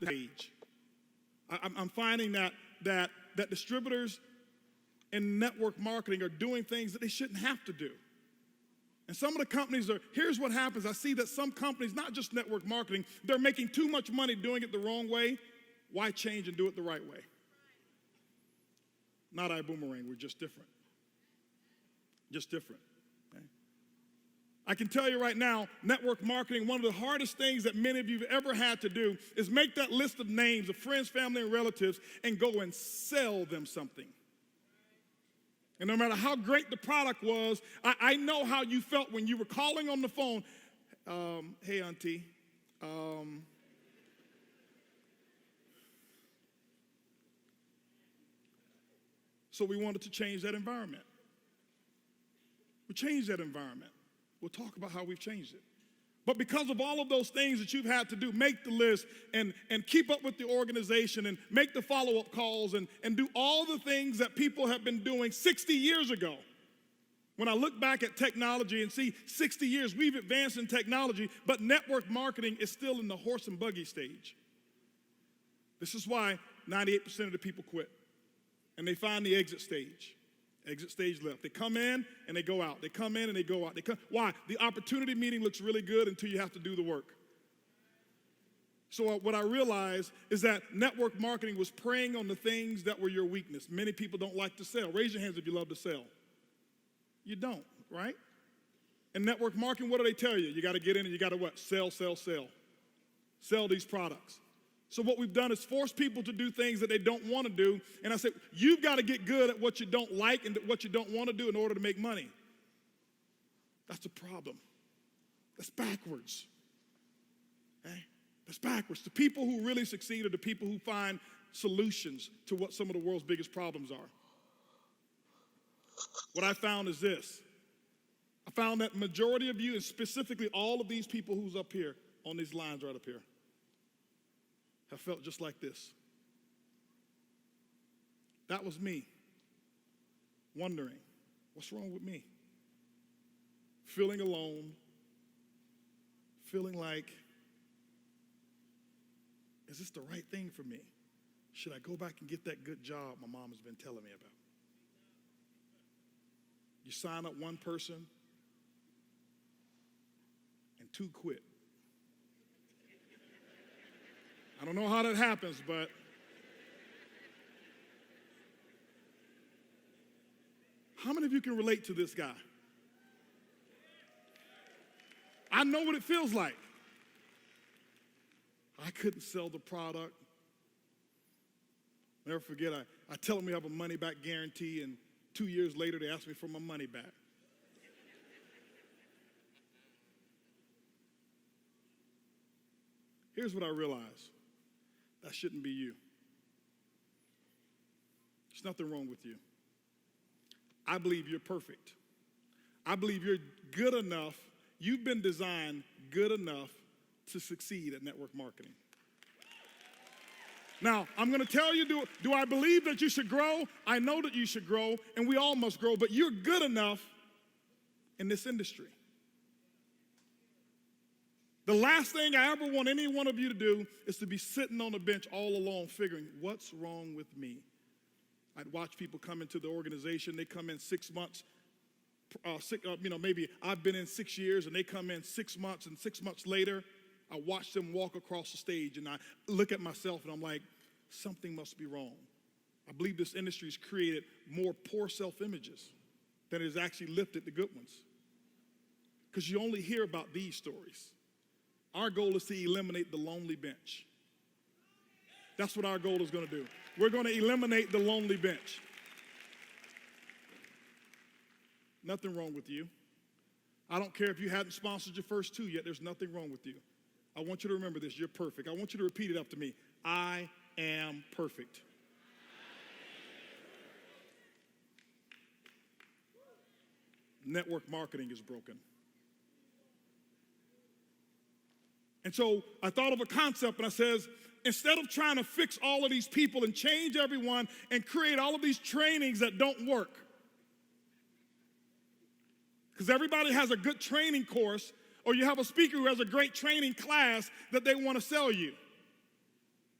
age. I'm finding that distributors in network marketing are doing things that they shouldn't have to do. And some of the companies here's what happens. I see that some companies, not just network marketing, they're making too much money doing it the wrong way. Why change and do it the right way? Not Ibuumerang, we're just different. Just different. Okay? I can tell you right now, network marketing, one of the hardest things that many of you have ever had to do is make that list of names of friends, family, and relatives and go and sell them something. And no matter how great the product was, I know how you felt when you were calling on the phone. Hey, auntie. So we wanted to change that environment. We changed that environment. We'll talk about how we've changed it. But because of all of those things that you've had to do, make the list and keep up with the organization and make the follow-up calls and do all the things that people have been doing 60 years ago. When I look back at technology and see 60 years, we've advanced in technology, but network marketing is still in the horse and buggy stage. This is why 98% of the people quit. And they find the exit stage. Exit stage left. They come in and they go out. They come in and they go out. Why? The opportunity meeting looks really good until you have to do the work. So what I realized is that network marketing was preying on the things that were your weakness. Many people don't like to sell. Raise your hands if you love to sell. You don't, right? In network marketing, what do they tell you? You got to get in and you got to what? Sell, sell, sell. Sell these products. So what we've done is force people to do things that they don't want to do. And I said, you've got to get good at what you don't like and what you don't want to do in order to make money. That's a problem. That's backwards. Okay? That's backwards. The people who really succeed are the people who find solutions to what some of the world's biggest problems are. What I found is this. I found that majority of you, and specifically all of these people who's up here, on these lines right up here, have felt just like this. That was me, wondering, what's wrong with me? Feeling alone, feeling like, is this the right thing for me? Should I go back and get that good job my mom has been telling me about? You sign up one person, and two quit. I don't know how that happens, but how many of you can relate to this guy? I know what it feels like. I couldn't sell the product. Never forget, I tell them we have a money-back guarantee, and 2 years later, they ask me for my money back. Here's what I realized. That shouldn't be you. There's nothing wrong with you. I believe you're perfect. I believe you're good enough. You've been designed good enough to succeed at network marketing. Now, I'm going to tell you, do I believe that you should grow? I know that you should grow, and we all must grow, but you're good enough in this industry. The last thing I ever want any one of you to do is to be sitting on the bench all alone figuring, what's wrong with me? I'd watch people come into the organization. They come in 6 months. Maybe I've been in 6 years, and they come in 6 months, and 6 months later, I watch them walk across the stage, and I look at myself, and I'm like, something must be wrong. I believe this industry has created more poor self-images than it has actually lifted the good ones. Because you only hear about these stories. Our goal is to eliminate the lonely bench. That's what our goal is going to do. We're going to eliminate the lonely bench. Nothing wrong with you. I don't care if you hadn't sponsored your first 2 yet. There's nothing wrong with you. I want you to remember this. You're perfect. I want you to repeat it after me. I am perfect. Network marketing is broken. And so I thought of a concept, and I says, instead of trying to fix all of these people and change everyone and create all of these trainings that don't work, because everybody has a good training course, or you have a speaker who has a great training class that they want to sell you.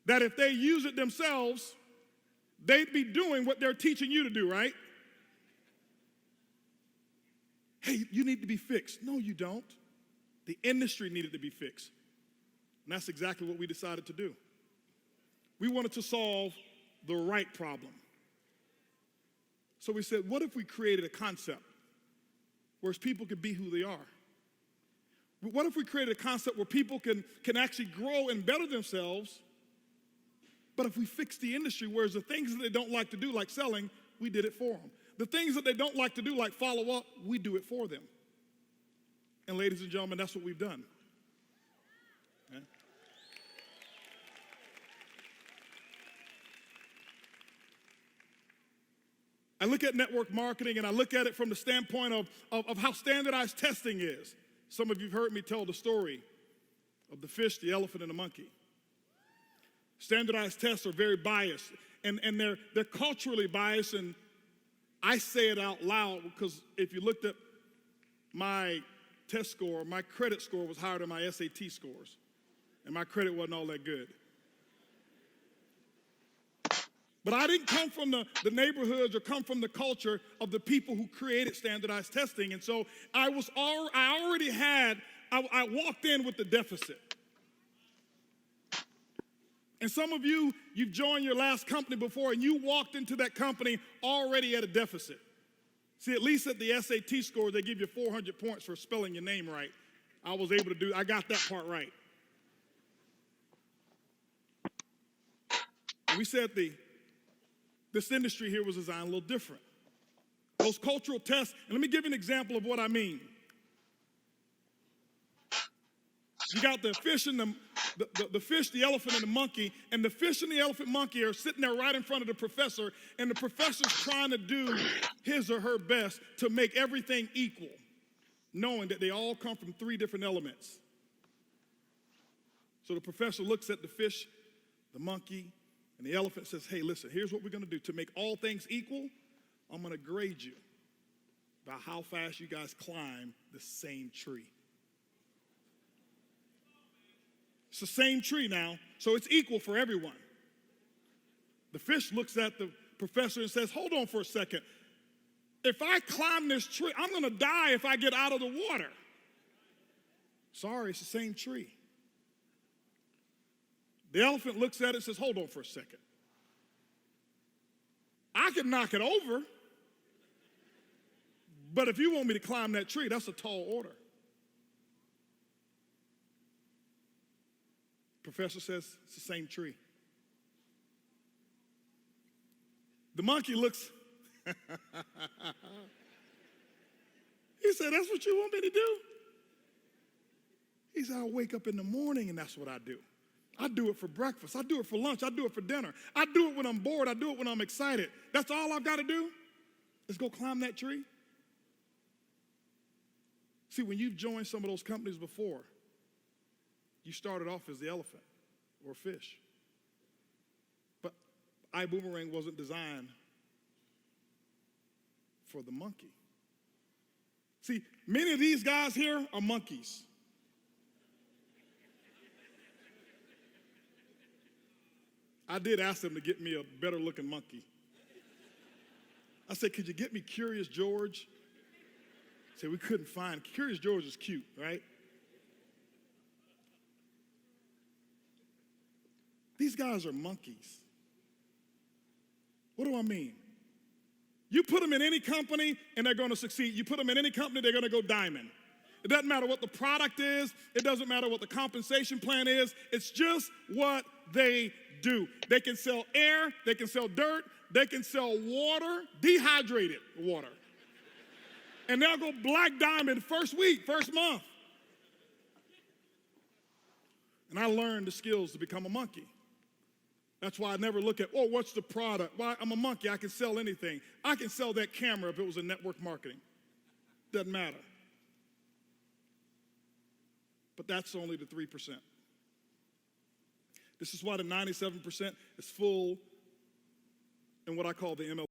that if they use it themselves, they'd be doing what they're teaching you to do, right? Hey, you need to be fixed. No, you don't. The industry needed to be fixed. And that's exactly what we decided to do. We wanted to solve the right problem. So we said, what if we created a concept where people could be who they are? What if we created a concept where people can actually grow and better themselves, but if we fix the industry, whereas the things that they don't like to do, like selling, we did it for them. The things that they don't like to do, like follow up, we do it for them. And ladies and gentlemen, that's what we've done. Okay? I look at network marketing and I look at it from the standpoint of how standardized testing is. Some of you have heard me tell the story of the fish, the elephant, and the monkey. Standardized tests are very biased, and they're culturally biased, and I say it out loud because if you looked at my test score, my credit score was higher than my SAT scores, and my credit wasn't all that good. But I didn't come from the neighborhoods or come from the culture of the people who created standardized testing. And so I walked in with the deficit. And some of you, you've joined your last company before and you walked into that company already at a deficit. See, at least at the SAT score, they give you 400 points for spelling your name right. I got that part right. And we said this industry here was designed a little different. Those cultural tests, and let me give you an example of what I mean. You got the fish and the fish, the elephant, and the monkey, and the fish and the elephant monkey are sitting there right in front of the professor, and the professor's trying to do his or her best to make everything equal, knowing that they all come from 3 different elements. So the professor looks at the fish, the monkey, and the elephant says, hey, listen, here's what we're going to do. To make all things equal, I'm going to grade you by how fast you guys climb the same tree. It's the same tree now, so it's equal for everyone. The fish looks at the professor and says, hold on for a second. If I climb this tree, I'm going to die if I get out of the water. Sorry, it's the same tree. The elephant looks at it and says, hold on for a second. I can knock it over, but if you want me to climb that tree, that's a tall order. Professor says, it's the same tree. The monkey looks, he said, that's what you want me to do? He said, I wake up in the morning and that's what I do. I do it for breakfast. I do it for lunch. I do it for dinner. I do it when I'm bored. I do it when I'm excited. That's all I've got to do is go climb that tree. See, when you've joined some of those companies before, you started off as the elephant or fish. But Ibuumerang wasn't designed for the monkey. See, many of these guys here are monkeys. I did ask them to get me a better looking monkey. I said, could you get me Curious George? He said, we couldn't find. Curious George is cute, right? These guys are monkeys. What do I mean? You put them in any company and they're going to succeed. You put them in any company, they're going to go diamond. It doesn't matter what the product is. It doesn't matter what the compensation plan is. It's just what they do. They can sell air, they can sell dirt, they can sell water, dehydrated water. And they'll go black diamond first week, first month. And I learned the skills to become a monkey. That's why I never look at, what's the product? Well, I'm a monkey, I can sell anything. I can sell that camera if it was in network marketing. Doesn't matter. But that's only the 3%. This is why the 97% is full in what I call the ML.